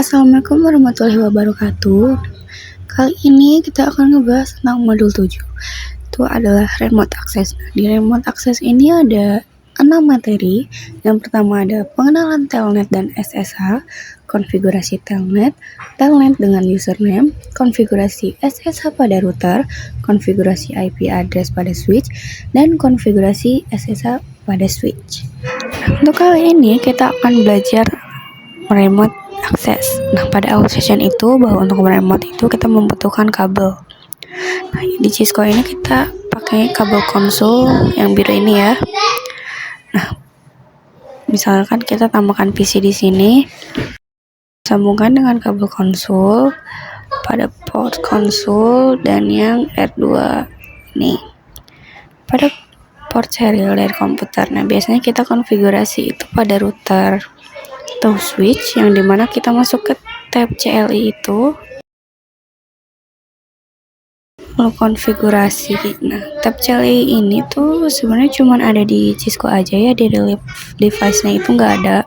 Assalamualaikum warahmatullahi wabarakatuh. Kali ini kita akan ngebahas tentang modul 7. Itu adalah remote access. Di remote access ini ada 6 materi. Yang pertama ada pengenalan telnet dan SSH, konfigurasi telnet dengan username, konfigurasi SSH pada router, konfigurasi IP address pada switch, dan konfigurasi SSH pada switch. Untuk kali ini kita akan belajar remote access. Nah, pada awal session itu bahwa untuk remote itu kita membutuhkan kabel. Nah, di Cisco ini kita pakai kabel konsul yang biru ini ya. Nah, misalkan kita tambahkan PC di sini, sambungkan dengan kabel konsul pada port konsul dan yang R2 ini pada port serial dari komputer. Nah, biasanya kita konfigurasi itu pada router atau switch yang dimana kita masuk ke tab CLI itu lalu konfigurasi. Nah, tab CLI ini tuh sebenarnya cuma ada di Cisco aja ya, di relief device-nya itu nggak ada.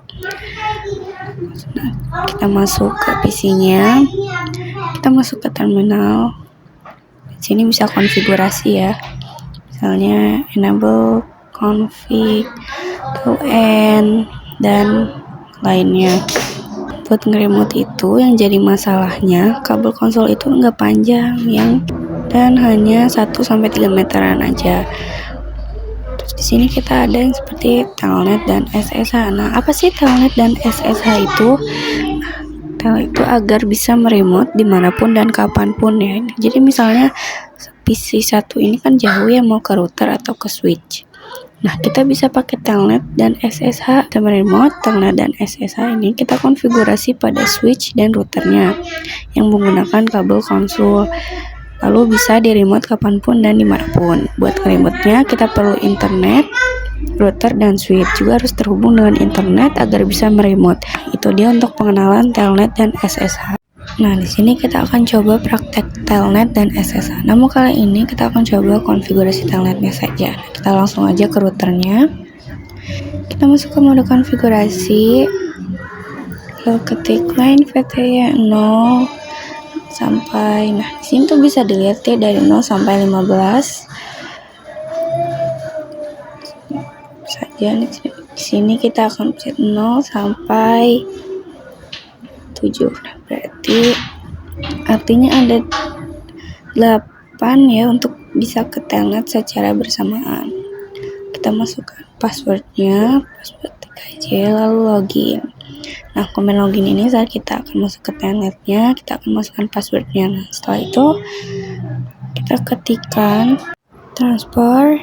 Nah, kita masuk ke PC-nya, kita masuk ke terminal. Di sini bisa konfigurasi ya, misalnya enable config to end dan lainnya. Buat nge-remote itu yang jadi masalahnya kabel konsol itu nggak panjang dan hanya 1-3 meteran aja. Terus di sini kita ada yang seperti telnet dan SSH. Nah, apa sih telnet dan SSH itu? Telnet itu agar bisa meremote dimanapun dan kapanpun ya. Jadi misalnya PC 1 ini kan jauh ya, mau ke router atau ke switch. Nah, kita bisa pakai telnet dan SSH atau remote. Telnet dan SSH ini kita konfigurasi pada switch dan routernya yang menggunakan kabel konsul. Lalu bisa di remote kapanpun dan dimanapun. Buat remote-nya kita perlu internet, router dan switch juga harus terhubung dengan internet agar bisa meremote. Itu dia untuk pengenalan telnet dan SSH. Nah, di sini kita akan coba praktek telnet dan SSH. Namun kali ini kita akan coba konfigurasi telnetnya saja. Kita langsung aja ke routernya. Kita masuk ke mode konfigurasi. Lalu ketik line VTY 0 sampai, nah di sini tuh bisa dilihat ya dari 0 sampai 15. Saja di sini kita akan pencet 0 sampai 7. Nah, berarti artinya ada 8 ya untuk bisa ke telnet secara bersamaan. Kita masukkan passwordnya, password TKJ, lalu login. Nah, komen login ini saat kita akan masuk ke telnetnya, kita akan masukkan passwordnya. Nah, setelah itu kita ketikkan transfer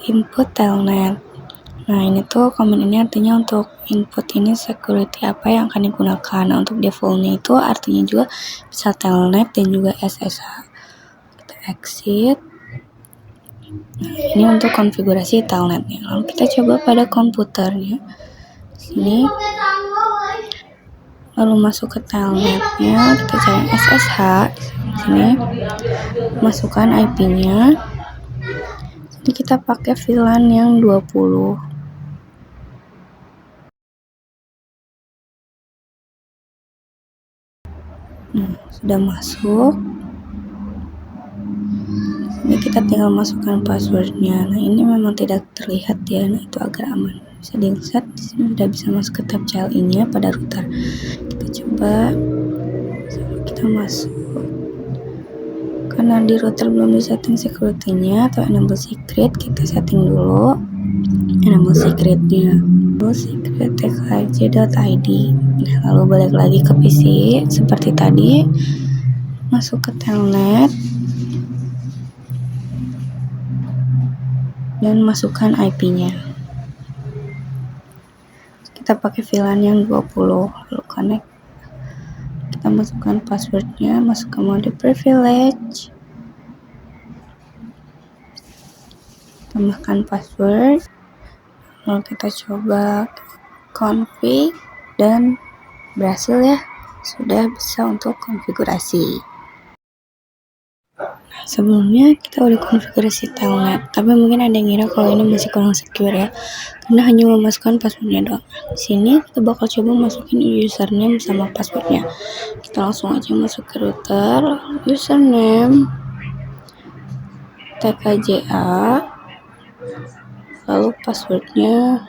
input telnet. Nah, ini tuh komen ini artinya untuk input ini security apa yang akan digunakan. Nah, untuk defaultnya itu artinya juga bisa telnet dan juga SSH. Kita exit. Nah, ini untuk konfigurasi telnetnya. Lalu kita coba pada komputernya. Sini. Lalu masuk ke telnetnya, kita cari SSH. Sini. Masukkan IP-nya. Jadi kita pakai VLAN yang 20. Nah, sudah masuk. Ini kita tinggal masukkan passwordnya. Nah, ini memang tidak terlihat ya. Nah, itu agak aman. Bisa di-insert. Di sini sudah bisa masuk ke tab CLI-nya pada router. Kita coba. Kita masuk. Karena di router belum disetting security-nya atau enable secret, kita setting dulu enable secret-nya. Secret tkj.id. Nah, lalu balik lagi ke PC seperti tadi, masuk ke telnet dan masukkan IP-nya. Kita pakai VLAN yang 20, lalu connect. Kita masukkan passwordnya, masuk ke mode privilege, tambahkan password. Lalu kita coba config dan berhasil ya, sudah bisa untuk konfigurasi. Sebelumnya kita udah konfigurasi telnet, tapi mungkin ada yang ngira kalau ini masih kurang secure ya, karena hanya memasukkan passwordnya doang. Di sini kita bakal coba masukin username sama passwordnya. Kita langsung aja masuk ke router, username tkja, lalu passwordnya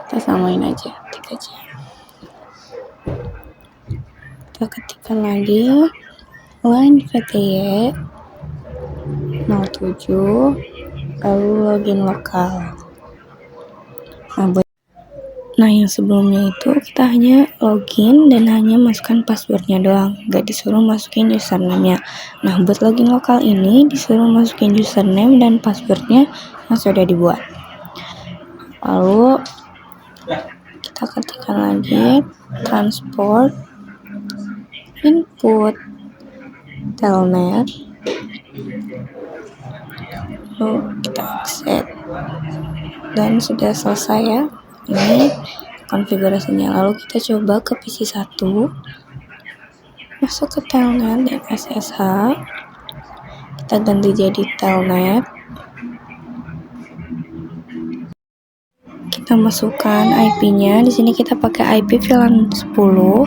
kita samain aja tkja. Kita ketikkan lagi line VTY 07, lalu login lokal. Nah, yang sebelumnya itu kita hanya login dan hanya masukkan passwordnya doang, nggak disuruh masukin username-nya. Nah, buat login lokal ini disuruh masukin username dan passwordnya yang sudah dibuat. Lalu kita ketikkan lagi transport input telnet, lalu kita accept, dan sudah selesai ya ini konfigurasinya. Lalu kita coba ke PC 1, masuk ke telnet dan SSH, kita ganti jadi telnet, kita masukkan IP-nya. Di sini kita pakai IP VLAN 10,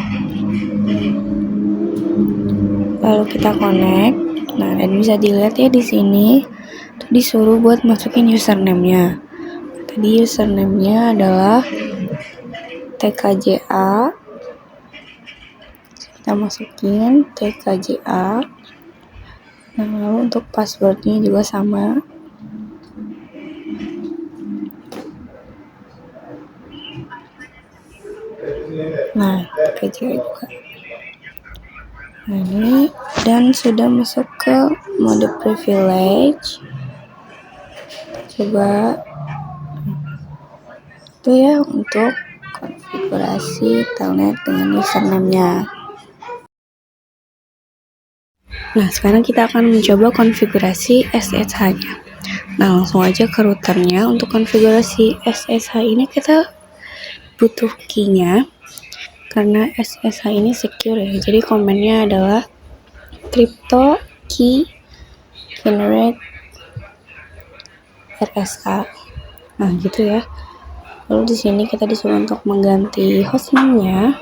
lalu kita connect. Nah, dan bisa dilihat ya di sini tuh disuruh buat masukin username-nya. Tadi username-nya adalah tkja, kita masukin tkja. Nah, lalu untuk passwordnya juga sama. Nah, tkja juga. Nah, ini dan sudah masuk ke mode privilege. Coba itu ya untuk konfigurasi telnet dengan username-nya. Nah, sekarang kita akan mencoba konfigurasi SSH-nya. Nah, langsung aja ke routernya. Untuk konfigurasi SSH ini kita butuh key-nya, karena SSH ini secure ya. Jadi komennya adalah crypto key generate RSA. Nah, gitu ya. Lalu di sini kita disuruh untuk mengganti hostname-nya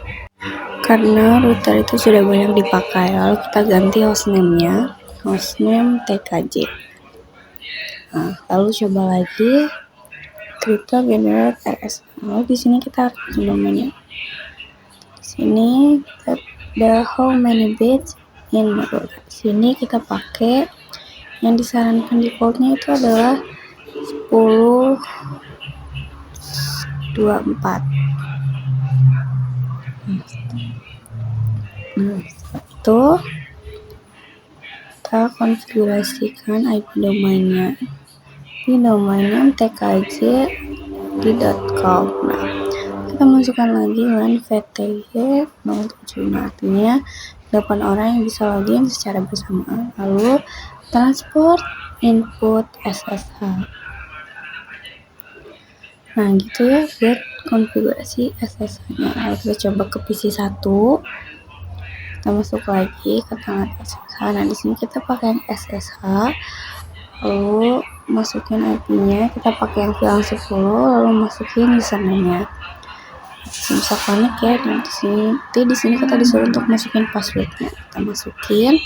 karena router itu sudah banyak dipakai. Lalu kita ganti hostname-nya, hostname tkj. Nah, lalu coba lagi crypto generate RSA. Lalu di sini kita namanya. Di sini kita ada how many bits in router. Di sini kita pakai yang disarankan defaultnya itu adalah 1024. Nah, itu kita konfigurasikan IP domainnya. Ini domainnya tkj.com. Nah, kita masukkan lagi LAN VTY 07, artinya 8 orang yang bisa login secara bersamaan. Lalu transport input SSH. Nah, gitu ya buat konfigurasi SSH-nya. Lalu kita coba ke PC 1. Kita masuk lagi ke telnet SSH. Nah, di sini kita pakai yang SSH. Lalu masukin IP-nya, kita pakai yang VLAN 10, lalu masukin username-nya. Bisa connect ya. Dan di sini kita disuruh untuk masukin password-nya. Kita masukin,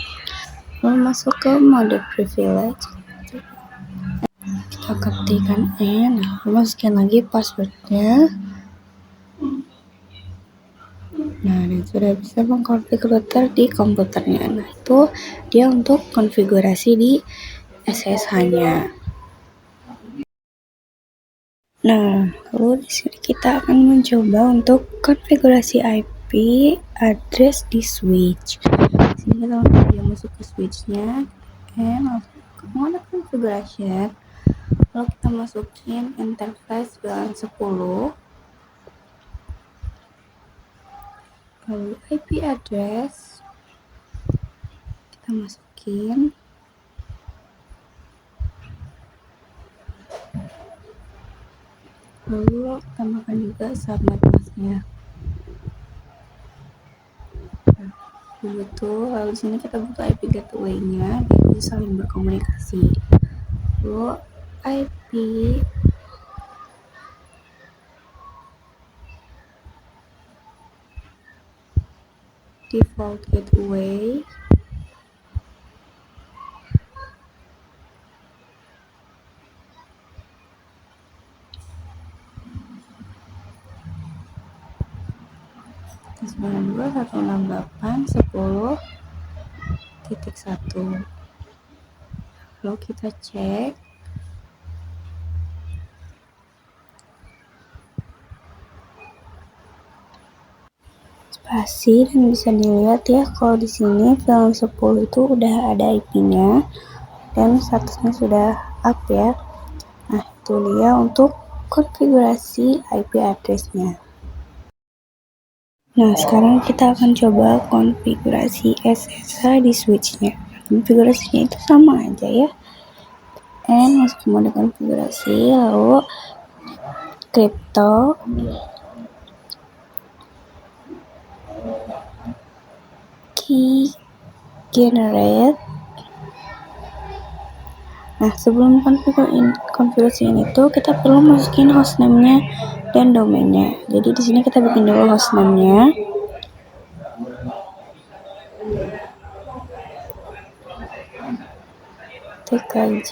lalu masuk ke mode privilege. Kita ketikkan lalu masukin lagi password-nya. Nah, dan sudah bisa mengkonfigurasi di komputernya. Nah, itu dia untuk konfigurasi di SSH-nya. Nah, lalu di sini kita akan mencoba untuk konfigurasi IP address di switch. Di sini kita akan masuk ke switch-nya, langsung ke mode configuration. Lalu kita masukin interface VLAN 10. Lalu IP address kita masukin, lalu tambahkan juga subnet masknya. Betul, lalu di sini kita butuh IP gateway-nya biar bisa saling berkomunikasi. Lalu IP default gateway (92 168.10.1). Lalu kita cek spasi dan bisa dilihat ya kalau di sini VLAN 10 itu udah ada IP-nya dan statusnya sudah up ya. Nah, itu dia untuk konfigurasi IP address-nya. Nah, sekarang kita akan coba konfigurasi SSH di switch-nya. Konfigurasinya itu sama aja ya. Masuk ke mode konfigurasi, lalu crypto, key generate. Nah, sebelum konfigurasi ini tuh kita perlu masukin hostname-nya dan domainnya. Jadi di sini kita bikin dulu hostname-nya. TKJ.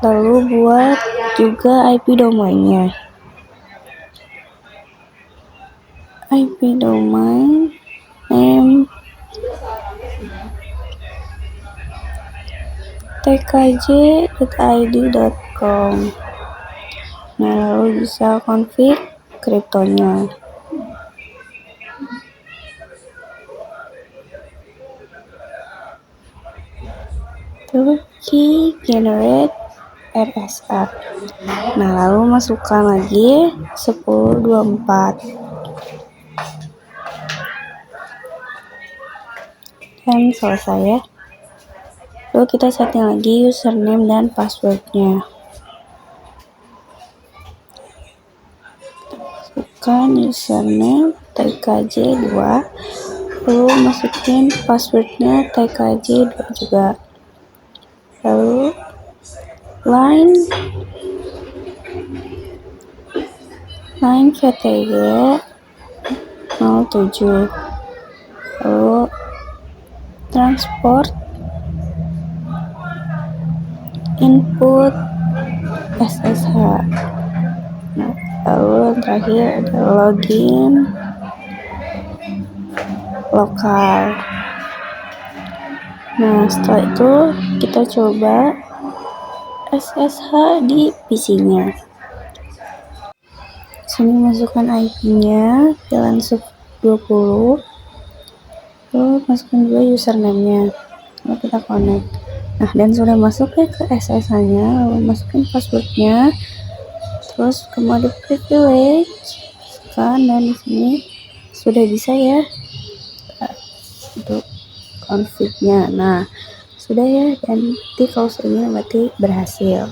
Lalu buat juga IP domainnya. IP domain name tkj.id.com. Nah, lalu bisa config kriptonya. Terus key generate RSA. Nah, lalu masukkan lagi 1024 dan selesai ya. Lalu kita setting lagi username dan passwordnya. Masukkan username tkj2, lalu masukin passwordnya tkj2 juga. Lalu line VTG 07, lalu transport input SSH. Nah, lalu yang terakhir ada login lokal. Nah, setelah itu kita coba SSH di PC-nya. Sini masukkan IP-nya VLAN 20, lalu masukkan juga username-nya, lalu kita connect. Nah, dan sudah masuk ya ke SSH-nya, lalu masukin password-nya, terus ke mode privilege, dan di sini sudah bisa ya untuk config-nya. Nah, sudah ya, dan nanti kalau ini berarti berhasil.